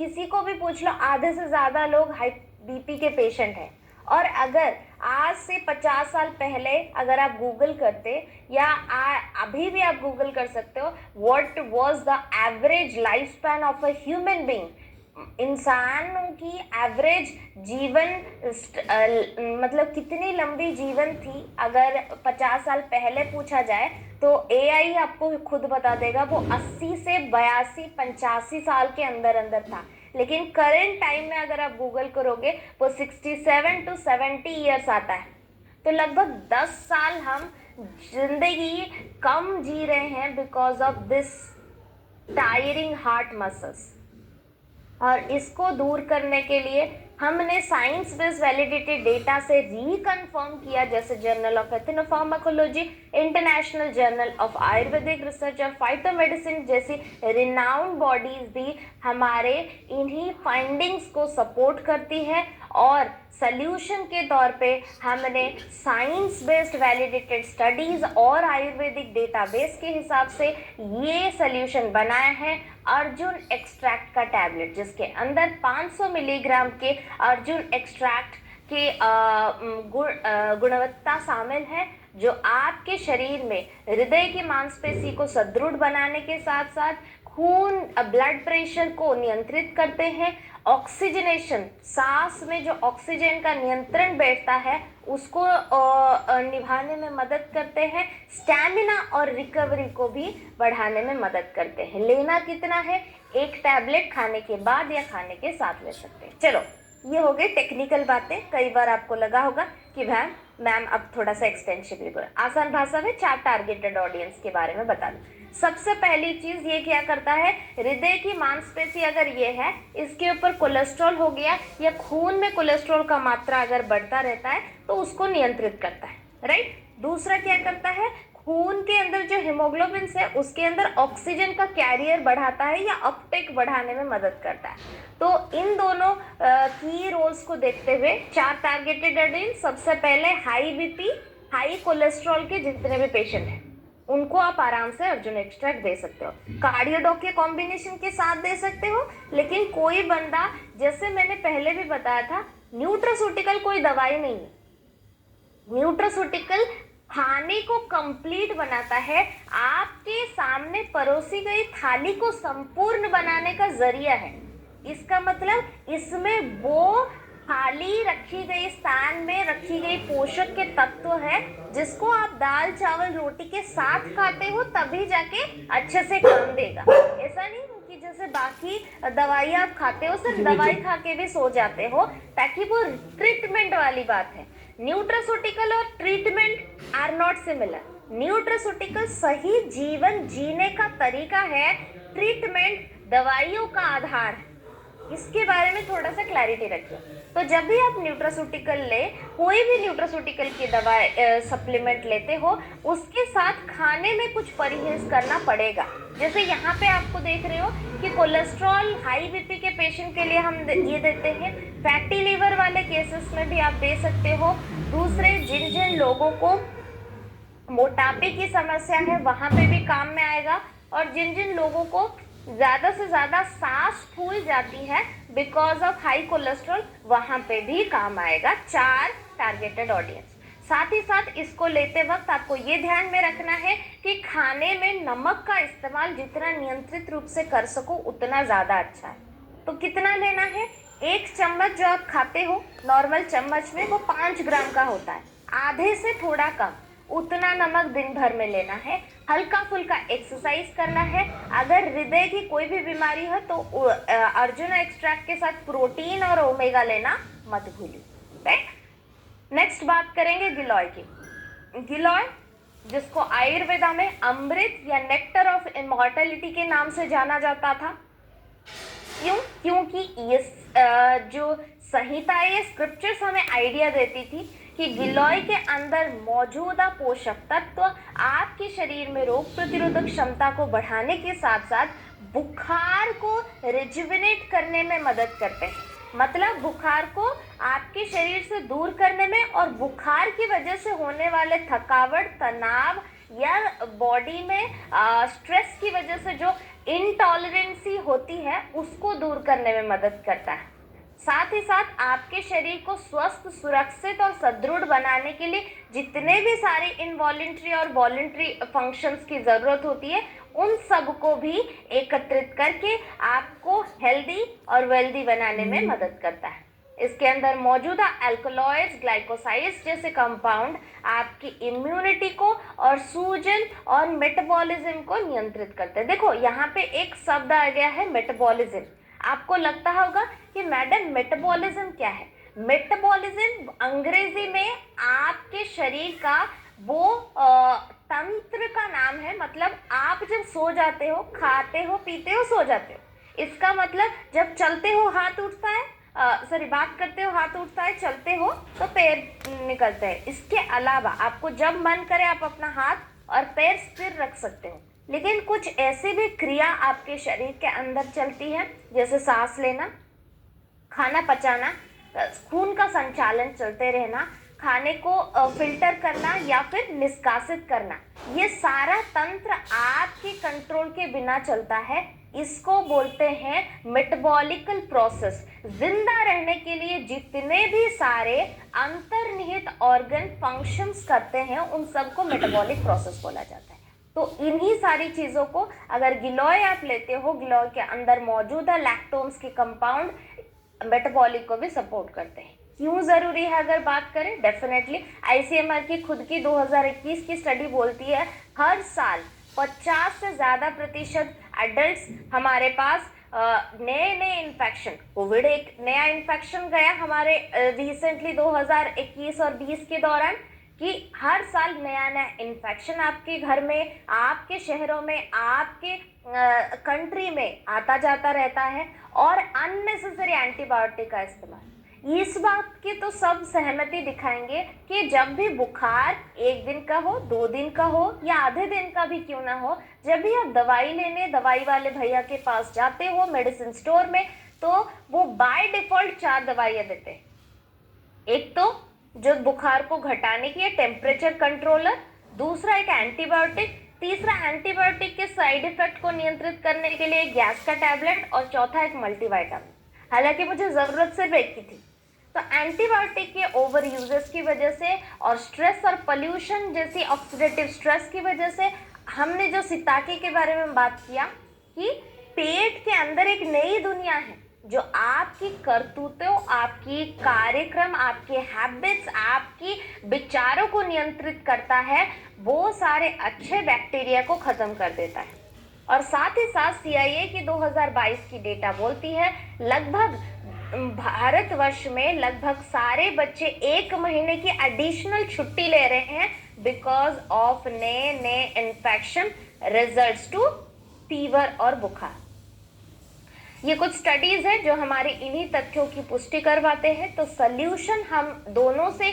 किसी को भी पूछ लो, आधे से ज्यादा लोग हाई बीपी के पेशेंट हैं। और अगर आज से 50 साल पहले अगर आप गूगल करते, या अभी भी आप गूगल कर सकते हो, what was the average life span of a human being, इंसानों की एवरेज जीवन मतलब कितनी लंबी जीवन थी, अगर 50 साल पहले पूछा जाए तो एआई आपको खुद बता देगा वो 80 से 82 85 साल के अंदर अंदर था। लेकिन करेंट टाइम में अगर आप गूगल करोगे वो 67 टू 70 ईयर्स आता है। तो लगभग 10 साल हम जिंदगी कम जी रहे हैं because of this tiring heart muscles. और इसको दूर करने के लिए हमने साइंस बेस्ड वैलिडेटेड डेटा से रिकन्फर्म किया, जैसे journal of ethnopharmacology, International Journal of Ayurvedic Research और फाइटोमेडिसिन जैसी रिनाउंड बॉडीज भी हमारे इन्हीं फाइंडिंग्स को सपोर्ट करती है। और सल्यूशन के तौर पे हमने साइंस बेस्ड वैलिडेटेड स्टडीज और आयुर्वेदिक डेटाबेस के हिसाब से ये सल्यूशन बनाया है, अर्जुन एक्सट्रैक्ट का टैबलेट, जिसके अंदर 500 मिलीग्राम के अर्जुन एक्सट्रैक्ट की गुणवत्ता शामिल है, जो आपके शरीर में हृदय की मांसपेशी को सुदृढ़ बनाने के साथ साथ खून ब्लड प्रेशर को नियंत्रित करते हैं, ऑक्सीजनेशन सांस में जो ऑक्सीजन का नियंत्रण बैठता है उसको निभाने में मदद करते हैं, स्टैमिना और रिकवरी को भी बढ़ाने में मदद करते हैं। लेना कितना है, एक टैबलेट खाने के बाद या खाने के साथ ले सकते हैं। चलो, ये हो गई टेक्निकल बातें। कई बार आपको लगा होगा कि मैम अब थोड़ा सा एक्सटेंसिवली बोला, आसान भाषा में 4 टारगेटेड ऑडियंस के बारे में बता दूं। सबसे पहली चीज ये क्या करता है, हृदय की मांसपेशी अगर ये है, इसके ऊपर कोलेस्ट्रॉल हो गया या खून में कोलेस्ट्रॉल का मात्रा अगर बढ़ता रहता है तो उसको नियंत्रित करता है, राइट। दूसरा क्या करता है, खून के अंदर जो हीमोग्लोबिन है उसके अंदर ऑक्सीजन का कैरियर बढ़ाता है या अपटेक बढ़ाने में मदद करता है। तो इन दोनों की रोल्स को देखते हुए 4 टारगेटेड ऑडियंस। सबसे पहले हाई बीपी, हाई कोलेस्ट्रॉल के जितने भी पेशेंट हैं उनको आप आराम से अर्जुन एक्सट्रैक्ट दे सकते हो, कार्डियोडॉक के कॉम्बिनेशन के साथ दे सकते हो। लेकिन कोई बंदा, जैसे मैंने पहले भी बताया था, न्यूट्रास्यूटिकल कोई दवाई नहीं है। न्यूट्रास्यूटिकल खाने को कंप्लीट बनाता है, आपके सामने परोसी गई थाली को संपूर्ण बनाने का जरिया है। इसका मतलब इसमें वो थाली रखी गई स्थान में रखी गई पोषक के तत्व है जिसको आप दाल चावल रोटी के साथ खाते हो तभी जाके अच्छे से काम देगा। ऐसा नहीं कि जैसे बाकी दवाई आप खाते हो सिर्फ दवाई खा के भी सो जाते हो, ताकि वो ट्रीटमेंट वाली बात है। न्यूट्रास्यूटिकल और treatment are not similar. Nutraceutical सही जीवन जीने का तरीका है, ट्रीटमेंट दवाइयों का आधार है। इसके बारे में थोड़ा सा क्लैरिटी रखिए। तो जब भी आप न्यूट्रास्यूटिकल ले, कोई भी न्यूट्रास्यूटिकल की दवाई सप्लीमेंट लेते हो, उसके साथ खाने में कुछ परहेज करना पड़ेगा। जैसे यहाँ पे आपको देख रहे हो कि कोलेस्ट्रॉल हाई बीपी के पेशेंट के लिए हम ये देते हैं, फैटी लीवर वाले केसेस में भी आप दे सकते हो। दूसरे जिन जिन लोगों को मोटापे की समस्या है वहां पे भी काम में आएगा, और जिन जिन लोगों को ज्यादा से ज्यादा सांस फूल जाती है बिकॉज ऑफ हाई कोलेस्ट्रॉल, वहां पे भी काम आएगा। 4 टारगेटेड ऑडियंस। साथ ही साथ इसको लेते वक्त आपको ये ध्यान में रखना है कि खाने में नमक का इस्तेमाल जितना नियंत्रित रूप से कर सको उतना ज्यादा अच्छा है। तो कितना लेना है, 1 चम्मच जो आप खाते हो नॉर्मल चम्मच में वो 5 ग्राम का होता है, आधे से थोड़ा कम, उतना नमक दिन भर में लेना है। हल्का फुल्का एक्सरसाइज करना है। अगर हृदय की कोई भी बीमारी हो तो अर्जुन एक्सट्रैक्ट के साथ प्रोटीन और ओमेगा लेना मत भूलिए, राइट। नेक्स्ट बात करेंगे गिलोय की। गिलोय, जिसको आयुर्वेदा में अमृत या नेक्टर ऑफ इमॉर्टलिटी के नाम से जाना जाता था। क्यों? क्योंकि ये जो संहिता, ये स्क्रिप्चर्स हमें आइडिया देती थी कि गिलोय के अंदर मौजूदा पोषक तत्व आपके शरीर में रोग प्रतिरोधक क्षमता को बढ़ाने के साथ साथ बुखार को रिजुविनेट करने में मदद करते हैं। मतलब बुखार को आपके शरीर से दूर करने में, और बुखार की वजह से होने वाले थकावट, तनाव या बॉडी में स्ट्रेस की वजह से जो इंटॉलरेंसी होती है उसको दूर करने में मदद करता है। साथ ही साथ आपके शरीर को स्वस्थ, सुरक्षित और सुदृढ़ बनाने के लिए जितने भी सारे इनवॉलेंट्री और वॉलेंट्री फंक्शंस की जरूरत होती है उन सब को भी एकत्रित करके आपको हेल्दी और वेल्दी बनाने में मदद करता है। इसके अंदर मौजूदा अल्कलॉइड्स, ग्लाइकोसाइड्स जैसे कंपाउंड आपकी इम्यूनिटी को और सूजन और मेटाबॉलिज्म को नियंत्रित करते हैं। देखो यहाँ पे एक शब्द आ गया है मेटाबॉलिज्म। आपको लगता होगा कि मैडम मेटाबॉलिज्म क्या है? मेटाबॉलिज्म अंग्रेजी में आपके शरीर का वो तंत्र का नाम है। मतलब आप जब सो जाते हो, खाते हो, पीते हो, सो जाते हो, इसका मतलब जब चलते हो हाथ उठता है, बात करते हो हाथ उठता है, चलते हो तो पैर निकलते हैं। इसके अलावा आपको जब मन करे आप अपना हाथ और पैर स्थिर रख सकते हो। लेकिन कुछ ऐसी भी क्रिया आपके शरीर के अंदर चलती है जैसे सांस लेना, खाना पचाना, खून का संचालन चलते रहना, खाने को फिल्टर करना या फिर निष्कासित करना। ये सारा तंत्र आपके कंट्रोल के बिना चलता है। इसको बोलते हैं मेटाबॉलिकल प्रोसेस। जिंदा रहने के लिए जितने भी सारे अंतर्निहित ऑर्गन फंक्शंस करते हैं उन सबको मेटाबॉलिक प्रोसेस बोला जाता है। तो इन्हीं सारी चीजों को अगर गिलोय आप लेते हो, गिलोय के अंदर मौजूदा लैक्टोन्स के कंपाउंड मेटाबॉलिक को भी सपोर्ट करते हैं। क्यों जरूरी है अगर बात करें? डेफिनेटली आईसीएमआर की खुद की 2021 की स्टडी बोलती है हर साल 50 से ज्यादा प्रतिशत एडल्ट्स हमारे पास नए नए इन्फेक्शन, कोविड एक नया इन्फेक्शन गया हमारे रिसेंटली 2021 और 20 के दौरान, कि हर साल नया नया इन्फेक्शन आपके घर में, आपके शहरों में, आपके कंट्री में आता जाता रहता है। और अननेसेसरी एंटीबायोटिक का इस्तेमाल, इस बात की तो सब सहमति दिखाएंगे कि जब भी बुखार 1 दिन का हो, 2 दिन का हो या आधे दिन का भी क्यों ना हो, जब भी आप दवाई लेने दवाई वाले भैया के पास जाते हो मेडिसिन स्टोर में, तो वो बाय डिफॉल्ट 4 दवाइयाँ देते हैं। एक तो जो बुखार को घटाने की है टेम्परेचर कंट्रोलर, दूसरा एक एंटीबायोटिक, तीसरा एंटीबायोटिक के साइड इफेक्ट को नियंत्रित करने के लिए गैस का टैबलेट, और चौथा एक मल्टीविटामिन। हालांकि मुझे जरूरत सिर्फ एक की थी। तो एंटीबायोटिक के ओवर यूजेस की वजह से और स्ट्रेस और पोल्यूशन जैसी ऑक्सीडेटिव स्ट्रेस की वजह से हमने जो सिताके के बारे में बात किया कि पेट के अंदर एक नई दुनिया है जो आपकी करतूतों, आपकी कार्यक्रम, आपके हैबिट्स, आपकी विचारों को नियंत्रित करता है। वो सारे अच्छे बैक्टीरिया को खत्म कर देता है। और साथ ही साथ सीआईए की 2022 की डेटा बोलती है लगभग भारतवर्ष में लगभग सारे बच्चे 1 महीने की एडिशनल छुट्टी ले रहे हैं बिकॉज ऑफ नए नए इन्फेक्शन रिजल्ट्स टू फीवर और बुखार। ये कुछ स्टडीज है जो हमारे इन्हीं तथ्यों की पुष्टि करवाते हैं। तो सल्यूशन हम दोनों से